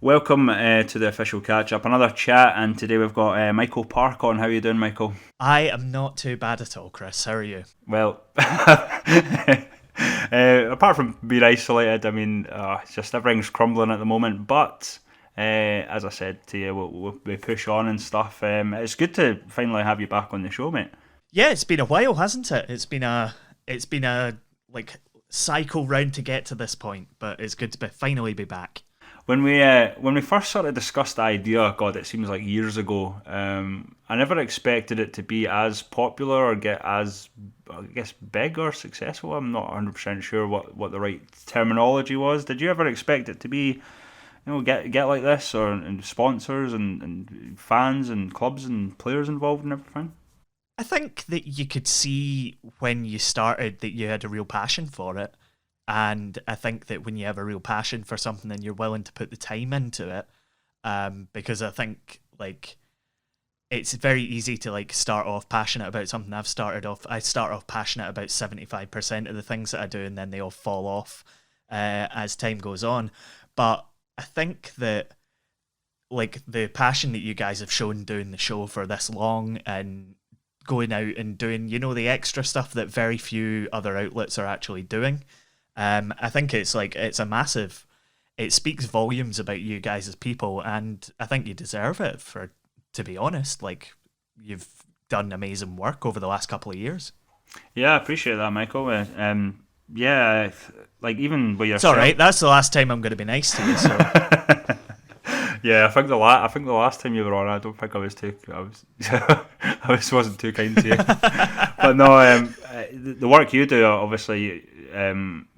Welcome to the official catch-up, another chat, and today we've got Michael Park on. How are you doing, Michael? I am not too bad at all, Chris. How are you? Well, apart from being isolated, I mean, it's just everything's crumbling at the moment, but as I said to you, we push on and stuff. It's good to finally have you back on the show, mate. Yeah, it's been a while, hasn't it? It's been a like cycle round to get to this point, but it's good to finally be back. When we first sort of discussed the idea, God, it seems like years ago. I never expected it to be as popular or get as, I guess, big or successful. I'm not 100% sure what the right terminology was. Did you ever expect it to be, get like this, or and sponsors and fans and clubs and players involved and everything? I think that you could see when you started that you had a real passion for it. And I think that when you have a real passion for something, then you're willing to put the time into it. Because I think it's very easy to start off passionate about something. I start off passionate about 75% of the things that I do, and then they all fall off as time goes on. But I think that the passion that you guys have shown doing the show for this long and going out and doing, the extra stuff that very few other outlets are actually doing. I think it's a massive. It speaks volumes about you guys as people, and I think you deserve it. To be honest, you've done amazing work over the last couple of years. Yeah, I appreciate that, Michael. Yeah, even with It's yourself. all right. That's the last time I'm going to be nice to you. So Yeah, I think the last time you were on, I don't think I was too. Wasn't too kind to you. But no, the work you do, obviously,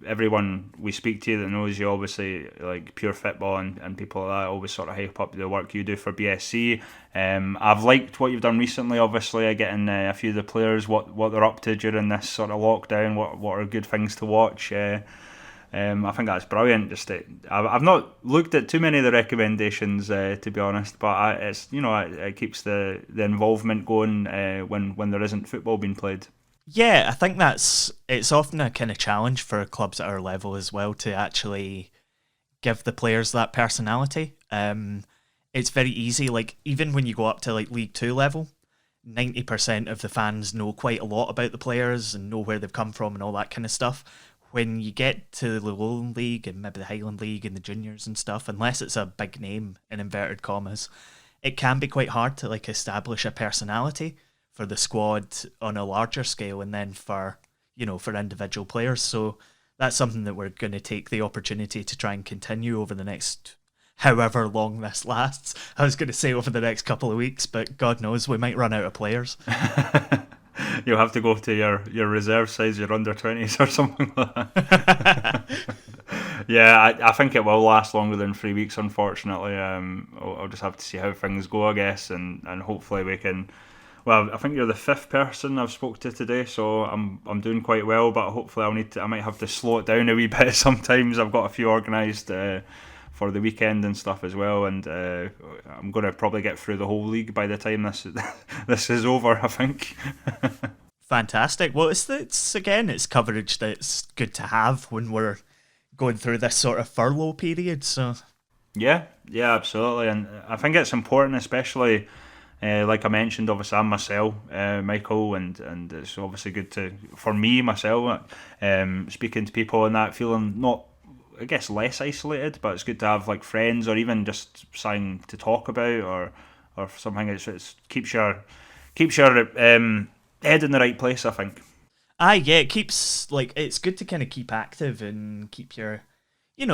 everyone we speak to that knows you, obviously, like Pure Football and people like that, always sort of hype up the work you do for BSC. I've liked what you've done recently, obviously, getting a few of the players what they're up to during this sort of lockdown. What are good things to watch. I think that's brilliant. I've not looked at too many of the recommendations, to be honest, but it keeps the involvement going when there isn't football being played. yeah, I think it's often a kind of challenge for clubs at our level as well to actually give the players that personality. It's very easy. Even when you go up to League Two level, 90% of the fans know quite a lot about the players and know where they've come from and all that kind of stuff. When you get to the Lowland League and maybe the Highland League and the juniors and stuff, unless it's a big name in inverted commas, it can be quite hard to establish a personality for the squad on a larger scale, and then for individual players. So that's something that we're going to take the opportunity to try and continue over the next however long this lasts. I was going to say over the next couple of weeks, but God knows we might run out of players. You'll have to go to your reserve size, your under-20s or something like that. Yeah, I think it will last longer than 3 weeks, unfortunately. I'll just have to see how things go, I guess, and hopefully we can. Well, I think you're the fifth person I've spoke to today, so I'm doing quite well. But hopefully I might have to slow it down a wee bit sometimes. I've got a few organised for the weekend and stuff as well, and I'm going to probably get through the whole league by the time this is over, I think. Fantastic. Well, it's coverage that's good to have when we're going through this sort of furlough period. So Yeah, absolutely, and I think it's important, especially like I mentioned. Obviously, I'm myself, Michael, and it's obviously good for me myself, speaking to people and that, feeling not, I guess, less isolated, but it's good to have friends or even just something to talk about or something. It's keeps your head in the right place, I think. yeah, it keeps it's good to kind of keep active and keep your,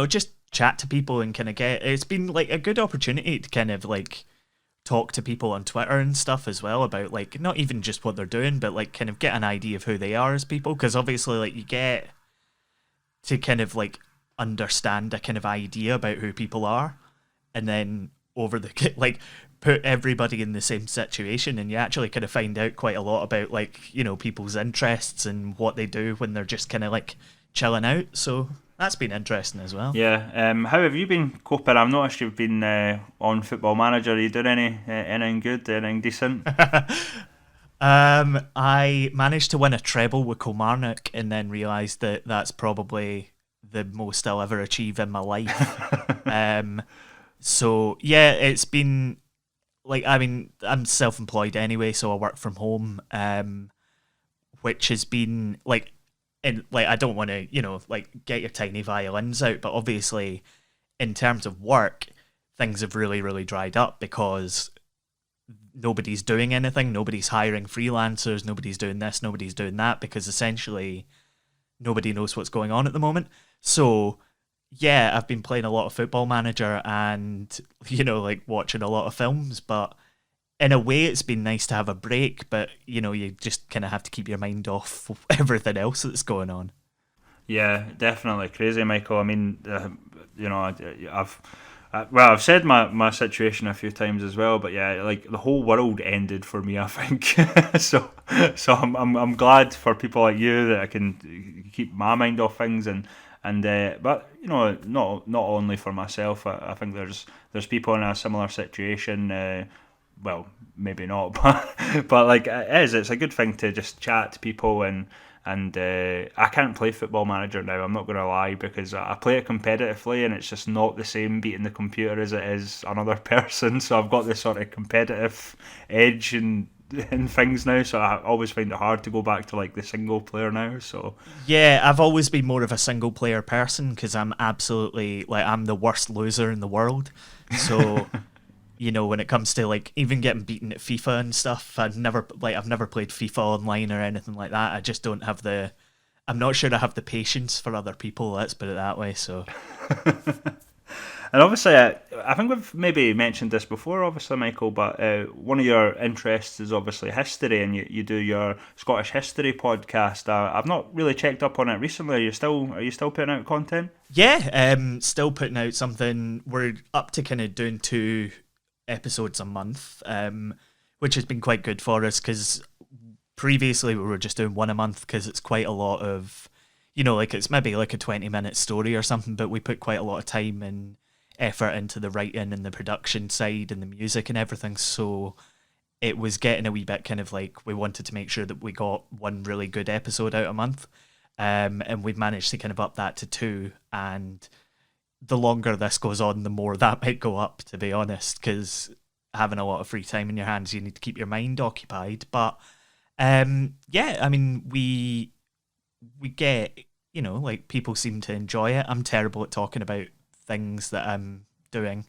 just chat to people and kind of it's been a good opportunity to kind of talk to people on Twitter and stuff as well about not even just what they're doing, but kind of get an idea of who they are as people, because obviously you get to kind of understand a kind of idea about who people are, and then over the put everybody in the same situation, and you actually kind of find out quite a lot about people's interests and what they do when they're just kind of chilling out. So that's been interesting as well. Yeah. How have you been coping? I've noticed you've been on Football Manager. Are you doing anything good, anything decent? I managed to win a treble with Kilmarnock, and then realised that that's probably the most I'll ever achieve in my life. So yeah, it's been like, I mean, I'm self-employed anyway, so I work from home, which has been like, and like I don't want to, like get your tiny violins out, but obviously in terms of work, things have really, really dried up because nobody's doing anything, nobody's hiring freelancers, nobody's doing this, nobody's doing that, because essentially nobody knows what's going on at the moment. So yeah, I've been playing a lot of Football Manager and, like watching a lot of films, but in a way it's been nice to have a break, but you just kind of have to keep your mind off everything else that's going on. Yeah, definitely crazy, Michael. I mean, I've well, I've said my situation a few times as well, but yeah, like the whole world ended for me, I think. so I'm glad for people like you that I can keep my mind off things and but not only for myself. I think there's people in a similar situation. Well, maybe not, but like it's a good thing to just chat to people and I can't play Football Manager now. I'm not going to lie, because I play it competitively, and it's just not the same beating the computer as it is another person. So I've got this sort of competitive edge in things now. So I always find it hard to go back to like the single player now. So yeah, I've always been more of a single player person because I'm absolutely like I'm the worst loser in the world. So when it comes to like even getting beaten at FIFA and stuff, I've never played FIFA online or anything like that. I just don't have I'm not sure I have the patience for other people, let's put it that way. So and obviously, I think we've maybe mentioned this before, obviously, Michael, but one of your interests is obviously history, and you do your Scottish history podcast. I've not really checked up on it recently. Are you still putting out content? yeah, still putting out something. We're up to kind of doing 2 episodes a month, which has been quite good for us because previously we were just doing one a month because it's quite a lot of, like it's maybe like a 20-minute story or something, but we put quite a lot of time and effort into the writing and the production side and the music and everything. So it was getting a wee bit kind of like we wanted to make sure that we got one really good episode out a month. And we've managed to kind of up that to 2, and the longer this goes on, the more that might go up, to be honest, because having a lot of free time in your hands, you need to keep your mind occupied. But yeah, I mean, we get, like people seem to enjoy it. I'm terrible at talking about things that I'm doing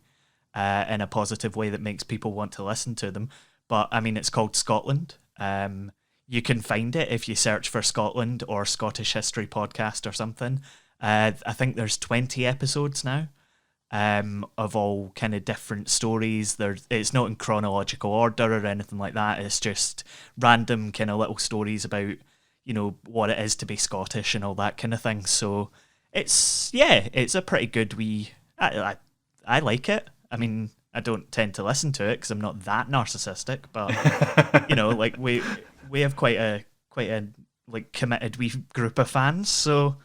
in a positive way that makes people want to listen to them. But I mean, it's called Scotland. You can find it if you search for Scotland or Scottish History Podcast or something. I think there's 20 episodes now of all kind of different stories. It's not in chronological order or anything like that. It's just random kind of little stories about, what it is to be Scottish and all that kind of thing. So it's a pretty good I like it. I mean, I don't tend to listen to it because I'm not that narcissistic, but like we have quite a like committed wee group of fans, so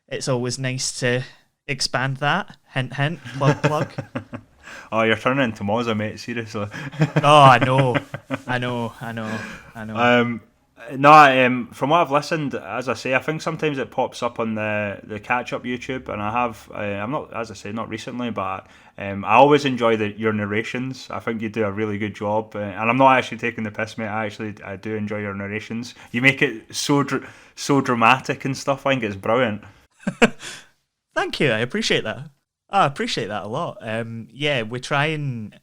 it's always nice to expand that. Hint, hint, plug, plug. Oh, you're turning into Mozza, mate. Seriously. Oh, I know. No, from what I've listened, as I say, I think sometimes it pops up on the Catchup YouTube, and I have, I'm not, as I say, not recently, but I always enjoy your narrations. I think you do a really good job, and I'm not actually taking the piss, mate. I do enjoy your narrations. You make it so dramatic and stuff. I think it's brilliant. Thank you. I appreciate that. I appreciate that a lot. Yeah, we try and,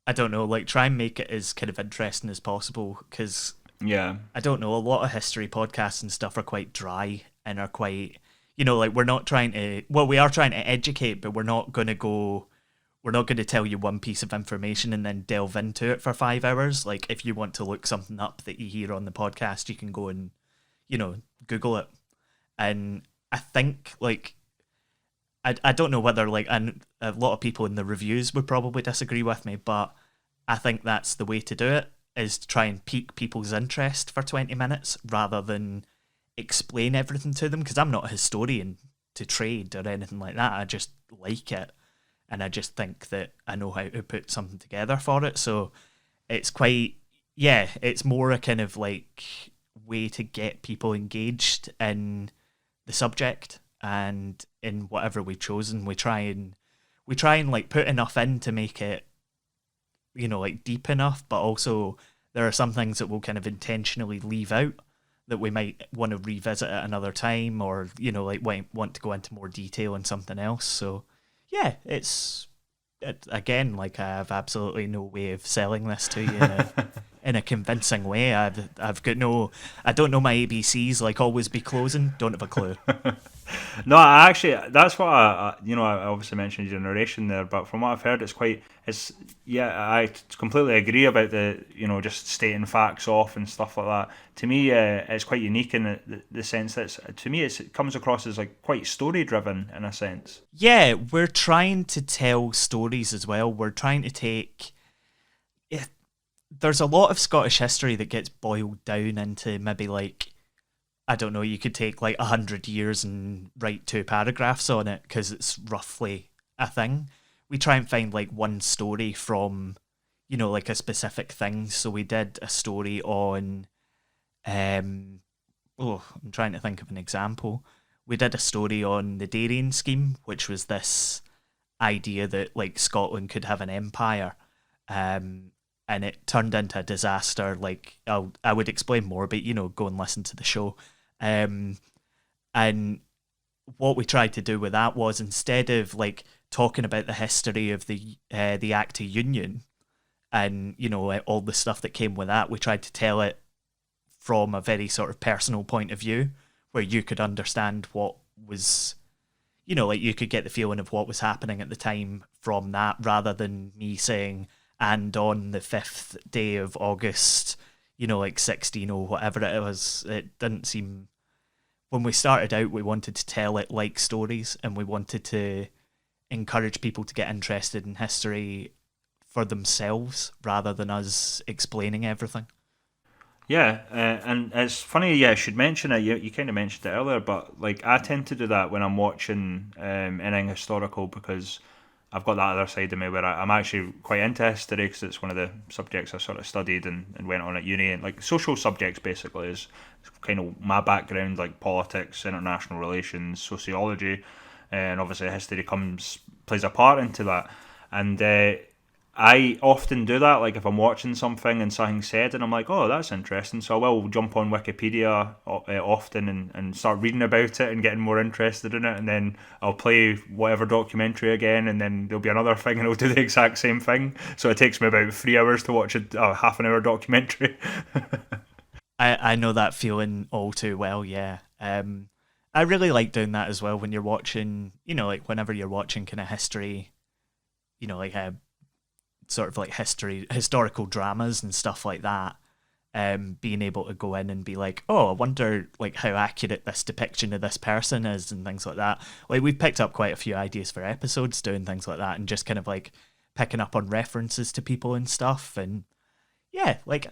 I don't know, like try and make it as kind of interesting as possible because yeah, I don't know, a lot of history podcasts and stuff are quite dry and are quite, like we're not trying to, well, we are trying to educate, but we're not going to tell you one piece of information and then delve into it for 5 hours. Like if you want to look something up that you hear on the podcast, you can go and, Google it. And I think like, I don't know whether like, and a lot of people in the reviews would probably disagree with me, but I think that's the way to do it, is to try and pique people's interest for 20 minutes rather than explain everything to them, because I'm not a historian to trade or anything like that. I just like it, and I just think that I know how to put something together for it. So it's quite, it's more a kind of like way to get people engaged in the subject and in whatever we've chosen. We try and we try and like put enough in to make it, like deep enough, but also there are some things that we'll kind of intentionally leave out that we might want to revisit at another time, or like want to go into more detail on something else. So yeah, again, like, I have absolutely no way of selling this to you in a convincing way. I've got no, I don't know my ABCs, like always be closing, don't have a clue. No, I actually, that's what I obviously mentioned your narration there, but from what I've heard, I completely agree about the, just stating facts off and stuff like that. To me, it's quite unique in the sense that to me, it comes across as like quite story driven in a sense. Yeah, we're trying to tell stories as well. We're trying to take, there's a lot of Scottish history that gets boiled down into maybe like, I don't know, you could take like 100 years and write 2 paragraphs on it because it's roughly a thing. We try and find like one story from, like a specific thing. So we did a story on, I'm trying to think of an example. We did a story on the Darien scheme, which was this idea that like Scotland could have an empire. And it turned into a disaster. Like, I would explain more, but go and listen to the show. And what we tried to do with that was, instead of like talking about the history of the Act of Union and all the stuff that came with that, we tried to tell it from a very sort of personal point of view, where you could understand what was, like you could get the feeling of what was happening at the time from that, rather than me saying, and on the 5th day of August, like 16 or whatever it was. It didn't seem, when we started out, we wanted to tell it like stories, and we wanted to encourage people to get interested in history for themselves rather than us explaining everything. Yeah, and it's funny. Yeah, I should mention it. You kind of mentioned it earlier, but like I tend to do that when I'm watching anything historical, because I've got that other side of me where I'm actually quite interested, because it's one of the subjects I sort of studied and went on at uni, and like social subjects basically is kind of my background, like politics, international relations, sociology, and obviously history plays a part into that. And I often do that, like if I'm watching something and something's said and I'm like, oh, that's interesting, so I will jump on Wikipedia often and start reading about it and getting more interested in it, and then I'll play whatever documentary again, and then there'll be another thing and I'll do the exact same thing. So it takes me about 3 hours to watch a half an hour documentary. I know that feeling all too well, yeah. I really like doing that as well when you're watching, like whenever you're watching kind of history, like a sort of like historical dramas and stuff like that, being able to go in and be like, oh, I wonder like how accurate this depiction of this person is and things like that. Like, we've picked up quite a few ideas for episodes doing things like that, and just kind of like picking up on references to people and stuff. And yeah, like,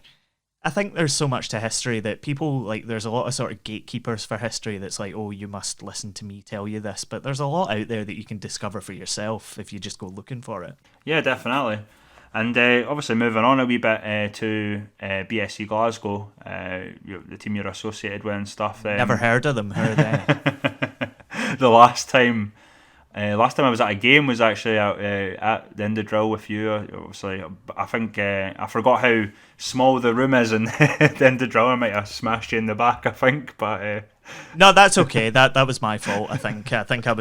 I think there's so much to history that people, like, there's a lot of sort of gatekeepers for history that's like, oh, you must listen to me tell you this, but there's a lot out there that you can discover for yourself if you just go looking for it. Yeah, definitely. And obviously moving on a wee bit to BSC Glasgow, the team you're associated with and stuff. Never heard of them. Who are they? The last time I was at a game was actually at the end of drill with you. Obviously, I think I forgot how small the room is, and the end of drill I might have smashed you in the back, I think. But no, that's okay. That was my fault. I think I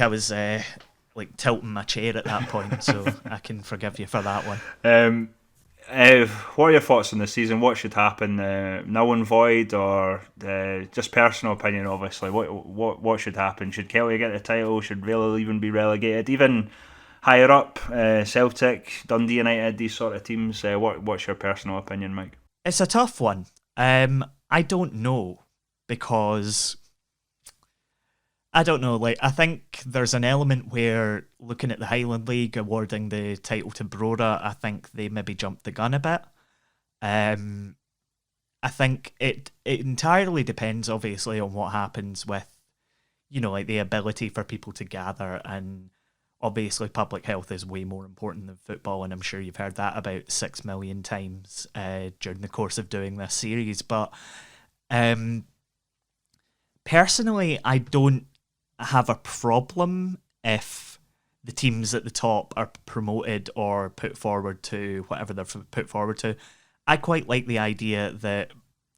was tilting my chair at that point, so I can forgive you for that one. What are your thoughts on the season? What should happen? Null and void, or just personal opinion? Obviously, what should happen? Should Kelly get the title? Should Vale even be relegated? Even higher up, Celtic, Dundee United, these sort of teams. What's your personal opinion, Mike? It's a tough one. I don't know, because I don't know. Like, I think there's an element where, looking at the Highland League awarding the title to Brora, I think they maybe jumped the gun a bit. I think it entirely depends, obviously, on what happens with, like the ability for people to gather, and obviously public health is way more important than football, and I'm sure you've heard that about 6 million times during the course of doing this series. But personally, I don't have a problem if the teams at the top are promoted or put forward to whatever they're put forward to. I quite like the idea that,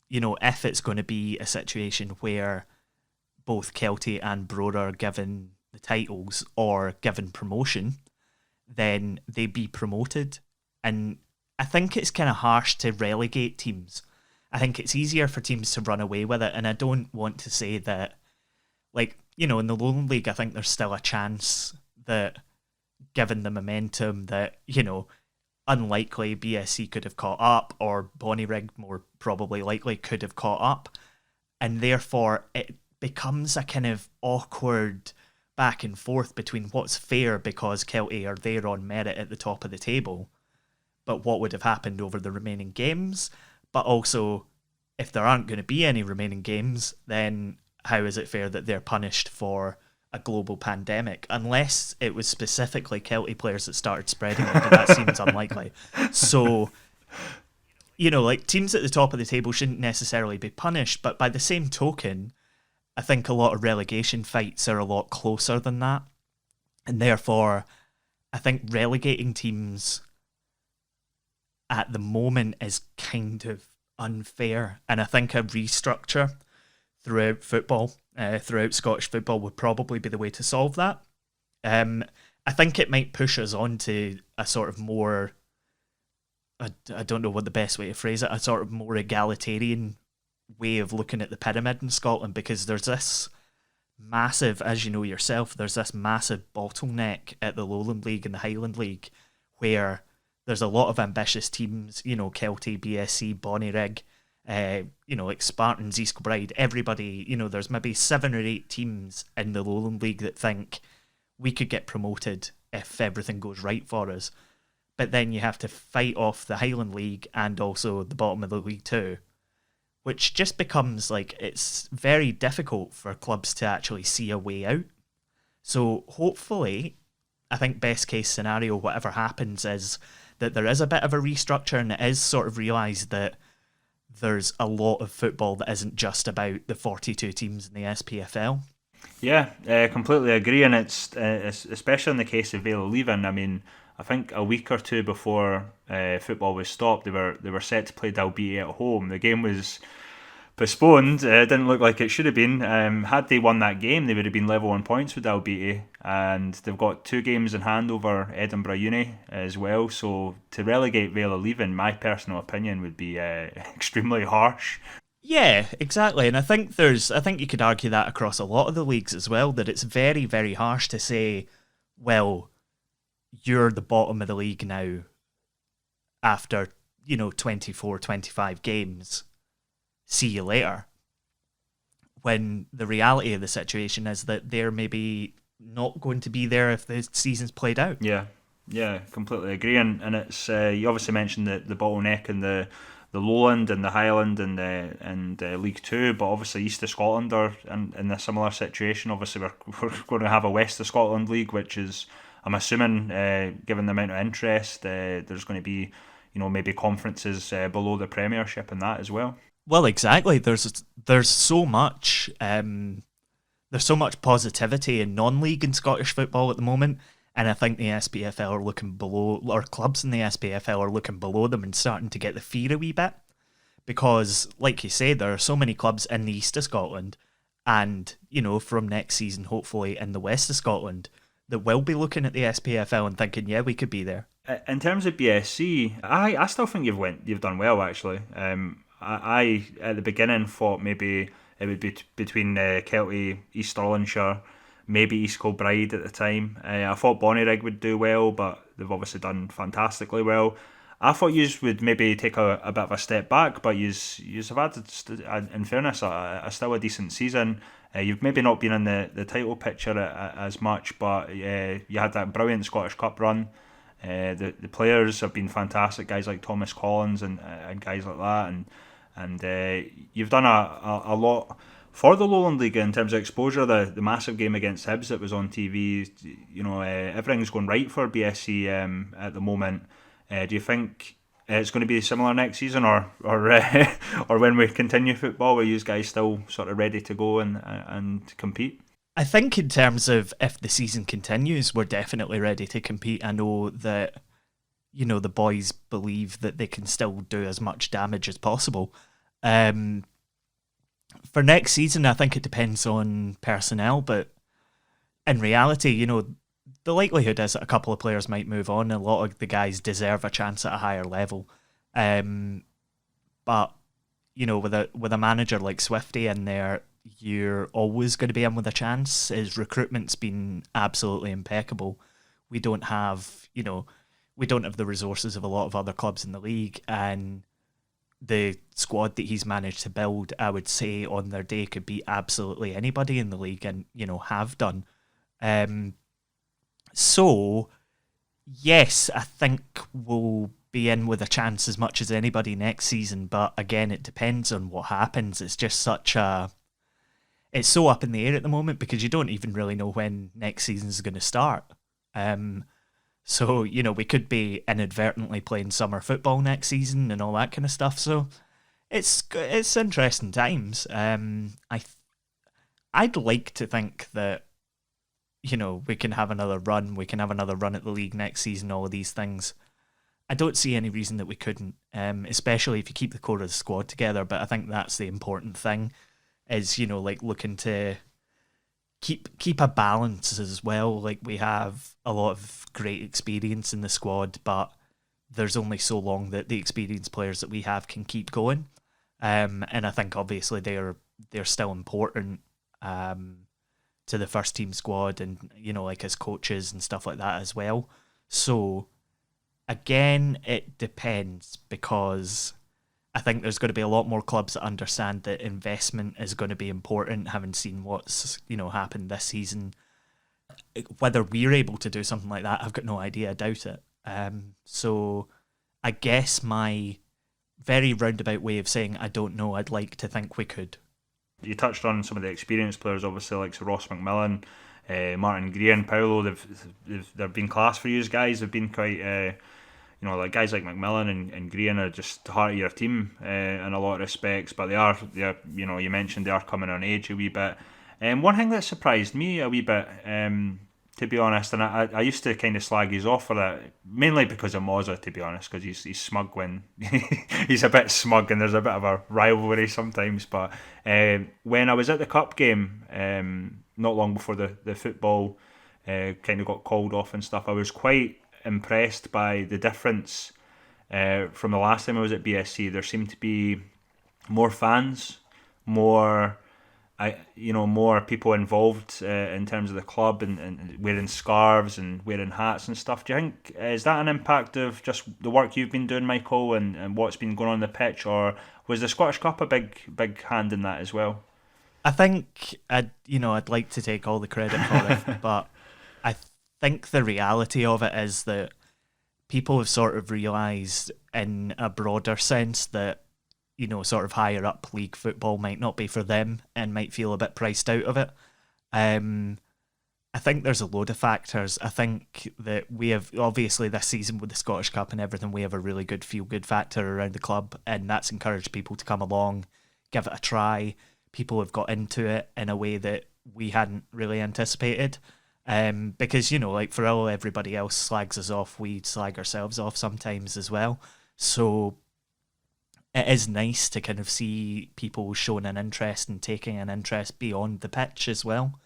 if it's going to be a situation where both Kelty and Broder are given the titles or given promotion, then they be promoted. And I think it's kind of harsh to relegate teams. I think it's easier for teams to run away with it. And I don't want to say that, in the Lowland League, I think there's still a chance that, given the momentum, that, unlikely BSC could have caught up, or Bonnyrigg more probably likely could have caught up. And therefore, it becomes a kind of awkward back and forth between what's fair because Kelty are there on merit at the top of the table, but what would have happened over the remaining games. But also, if there aren't going to be any remaining games, then how is it fair that they're punished for a global pandemic? Unless it was specifically Kelty players that started spreading it, but that seems unlikely. So, teams at the top of the table shouldn't necessarily be punished, but by the same token, I think a lot of relegation fights are a lot closer than that. And therefore, I think relegating teams at the moment is kind of unfair. And I think a restructure throughout football, throughout Scottish football, would probably be the way to solve that. I think it might push us on to a sort of more, I don't know what the best way to phrase it, a sort of more egalitarian way of looking at the pyramid in Scotland, because there's this massive, as you know yourself, there's this massive bottleneck at the Lowland League and the Highland League where there's a lot of ambitious teams, Kelty, BSC, Bonnyrigg, like Spartans, East Kilbride, everybody, there's maybe 7 or 8 teams in the Lowland League that think we could get promoted if everything goes right for us. But then you have to fight off the Highland League and also the bottom of the league too, which just becomes it's very difficult for clubs to actually see a way out. So hopefully, I think best case scenario, whatever happens, is that there is a bit of a restructure and it is sort of realised that there's a lot of football that isn't just about the 42 teams in the SPFL. Yeah, completely agree, and it's especially in the case of Vale of Leaving. I mean, I think a week or two before football was stopped, they were set to play Dalbeattie at home. The game was postponed. It didn't look like it should have been. Had they won that game, they would have been level on points with Dalbeattie, and they've got 2 games in hand over Edinburgh Uni as well. So to relegate Vale of Leaving, my personal opinion, would be extremely harsh. Yeah, exactly. And I think you could argue that across a lot of the leagues as well, that it's very, very harsh to say, well, you're the bottom of the league now after, 24, 25 games. See you later. When the reality of the situation is that they're maybe not going to be there if the season's played out. Yeah, completely agree. And it's you obviously mentioned the bottleneck in the Lowland and the Highland and League Two, but obviously East of Scotland are in a similar situation. Obviously, we're going to have a West of Scotland League, which is, I'm assuming, given the amount of interest, there's going to be, maybe conferences below the Premiership and that as well. Well, exactly. There's so much positivity in non-league in Scottish football at the moment, and I think the SPFL are looking below, or clubs in the SPFL are looking below them and starting to get the fear a wee bit, because, like you say, there are so many clubs in the east of Scotland, and from next season, hopefully in the west of Scotland, that will be looking at the SPFL and thinking, yeah, we could be there. In terms of BSC, I still think you've done well actually. I at the beginning thought maybe it would be between Kelty, East Stirlingshire, maybe East Kilbride at the time. I thought Bonnyrigg would do well, but they've obviously done fantastically well. I thought you would maybe take a bit of a step back, but you have had, in fairness, still a decent season. You've maybe not been in the title picture as much, but you had that brilliant Scottish Cup run. The players have been fantastic, guys like Thomas Collins and guys like that, and you've done a lot for the Lowland League in terms of exposure. The massive game against Hibs that was on TV, everything's going right for BSC at the moment. Do you think it's going to be similar next season, or or when we continue football, are you guys still sort of ready to go and compete? I think in terms of if the season continues, we're definitely ready to compete. I know that, the boys believe that they can still do as much damage as possible. Um, for next season, I think it depends on personnel, but in reality, the likelihood is that a couple of players might move on. A lot of the guys deserve a chance at a higher level. But with a manager like Swifty in there, you're always going to be in with a chance. His recruitment's been absolutely impeccable. We don't have, the resources of a lot of other clubs in the league, and the squad that he's managed to build, I would say on their day could be absolutely anybody in the league, and have done. So yes, I think we'll be in with a chance as much as anybody next season, but again, it depends on what happens. It's just it's so up in the air at the moment because you don't even really know when next season is going to start. So, we could be inadvertently playing summer football next season and all that kind of stuff. So it's interesting times. I'd like to think that, we can have another run. We can have another run at the league next season, all of these things. I don't see any reason that we couldn't, especially if you keep the core of the squad together. But I think that's the important thing is, looking to keep a balance as well. Like, we have a lot of great experience in the squad, but there's only so long that the experienced players that we have can keep going. And I think obviously they're still important to the first team squad and, like as coaches and stuff like that as well. So again, it depends because I think there's going to be a lot more clubs that understand that investment is going to be important, having seen what's, happened this season. Whether we're able to do something like that, I've got no idea. I doubt it. So I guess my very roundabout way of saying I don't know, I'd like to think we could. You touched on some of the experienced players, obviously, like Sir Ross McMillan, Martin Gray and Paolo. They've been class for you guys. They've been quite, like guys like McMillan and Gray are just the heart of your team in a lot of respects. But they're, you mentioned they are coming on age a wee bit. One thing that surprised me a wee bit, to be honest, and I used to kind of slag you off for that, mainly because of Moza, to be honest, because he's smug when he's a bit smug and there's a bit of a rivalry sometimes. But when I was at the cup game, not long before the football kind of got called off and stuff, I was quite impressed by the difference from the last time I was at BSC. There seemed to be more fans, more people involved in terms of the club and wearing scarves and wearing hats and stuff. Do you think, is that an impact of just the work you've been doing, Michael, and what's been going on the pitch, or was the Scottish Cup a big hand in that as well? I think I'd like to take all the credit for it, but I think the reality of it is that people have sort of realised in a broader sense that sort of higher up league football might not be for them and might feel a bit priced out of it. I think there's a load of factors. I think that we have, obviously this season with the Scottish Cup and everything, we have a really good feel-good factor around the club, and that's encouraged people to come along, give it a try. People have got into it in a way that we hadn't really anticipated. Because, like for all everybody else slags us off, we slag ourselves off sometimes as well. So it is nice to kind of see people showing an interest and taking an interest beyond the pitch as well,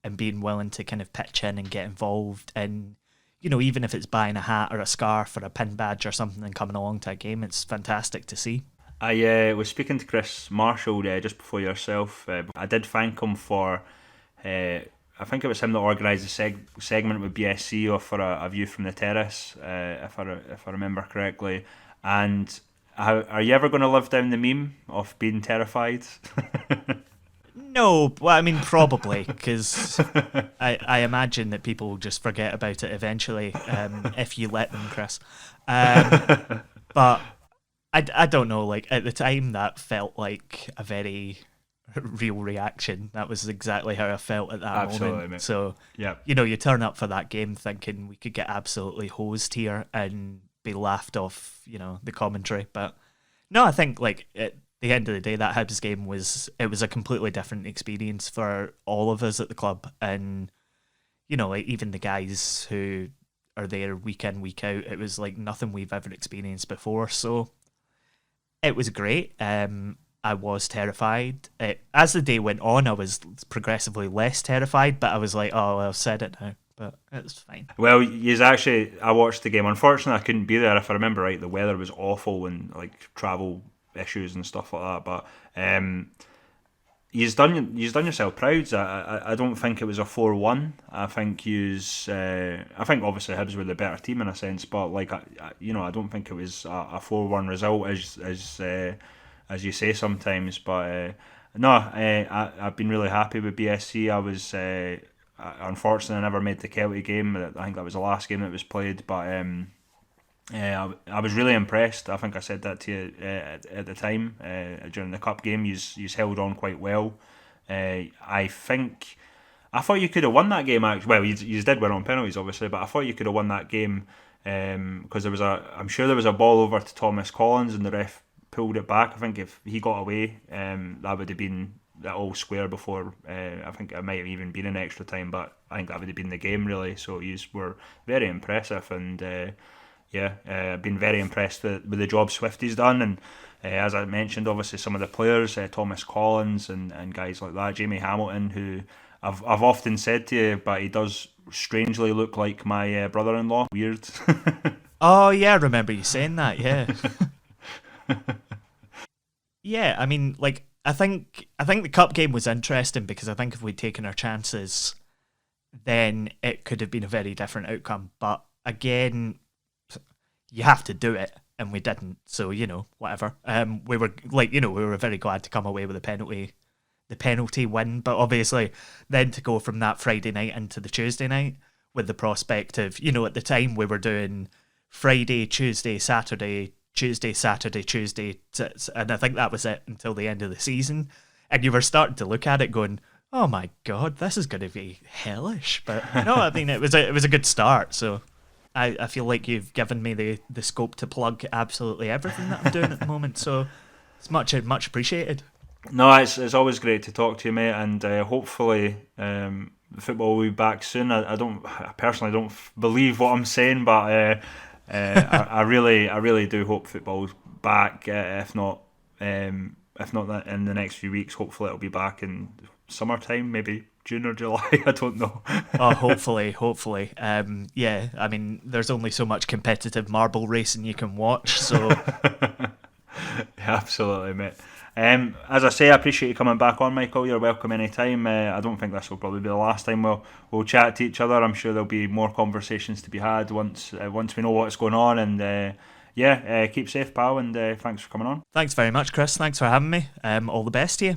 and being willing to kind of pitch in and get involved. And, even if it's buying a hat or a scarf or a pin badge or something and coming along to a game, it's fantastic to see. I was speaking to Chris Marshall just before yourself. I did thank him for, I think it was him that organised the segment with BSC or for a view from the terrace, if I remember correctly. And are you ever going to live down the meme of being terrified? No, well, I mean, probably, because I imagine that people will just forget about it eventually, if you let them, Chris. But I don't know, like, at the time that felt like a very real reaction. That was exactly how I felt at that moment. Mate. So, yep. You turn up for that game thinking we could get absolutely hosed here and be laughed off, the commentary. But no, I think, like, the end of the day, that Hibs game was a completely different experience for all of us at the club, and like even the guys who are there week in, week out, it was like nothing we've ever experienced before. So it was great. I was terrified. As the day went on, I was progressively less terrified, but I was like, oh, I've said it now. But it's fine. Well, I watched the game. Unfortunately, I couldn't be there. If I remember right, the weather was awful and like travel issues and stuff like that. But you've done yourself proud. I don't think it was a 4-1. I think I think obviously Hibs were the better team in a sense, but like I don't think it was a 4-1 result as you say sometimes. But no, I've been really happy with BSC. I was. Unfortunately, I never made the Kelty game. I think that was the last game that was played. But I was really impressed. I think I said that to you at the time during the cup game. You held on quite well. I thought you could have won that game. Actually, well, you did win on penalties, obviously, but I thought you could have won that game because I'm sure there was a ball over to Thomas Collins and the ref pulled it back. I think if he got away, that would have been all square before. I think it might have even been an extra time, but I think that would have been the game really. So you were very impressive, and I've been very impressed with the job Swifty's done. And as I mentioned, obviously some of the players, Thomas Collins and guys like that, Jamie Hamilton, who I've often said to you, but he does strangely look like my brother-in-law. Weird. Oh yeah, I remember you saying that. Yeah. Yeah, I mean, like. I think the cup game was interesting because I think if we'd taken our chances, then it could have been a very different outcome. But again, you have to do it, and we didn't. So whatever. We were very glad to come away with the penalty win. But obviously, then to go from that Friday night into the Tuesday night with the prospect of at the time we were doing Friday, Tuesday, Saturday. Tuesday, Saturday, Tuesday, and I think that was it until the end of the season. And you were starting to look at it going, oh my God, this is going to be hellish. But no, I mean, it was a good start. So I feel like you've given me the scope to plug absolutely everything that I'm doing at the moment. So it's much appreciated. No, it's always great to talk to you, mate. And hopefully the football will be back soon. I personally don't believe what I'm saying, but... I really do hope football's back. If not that in the next few weeks, hopefully it'll be back in summertime, maybe June or July. I don't know. Oh, hopefully. Yeah, I mean, there's only so much competitive marble racing you can watch, so. Absolutely, mate. As I say, I appreciate you coming back on, Michael. You're welcome anytime. I don't think this will probably be the last time we'll chat to each other. I'm sure there'll be more conversations to be had once we know what's going on. And keep safe, pal. And thanks for coming on. Thanks very much, Chris. Thanks for having me. All the best to you.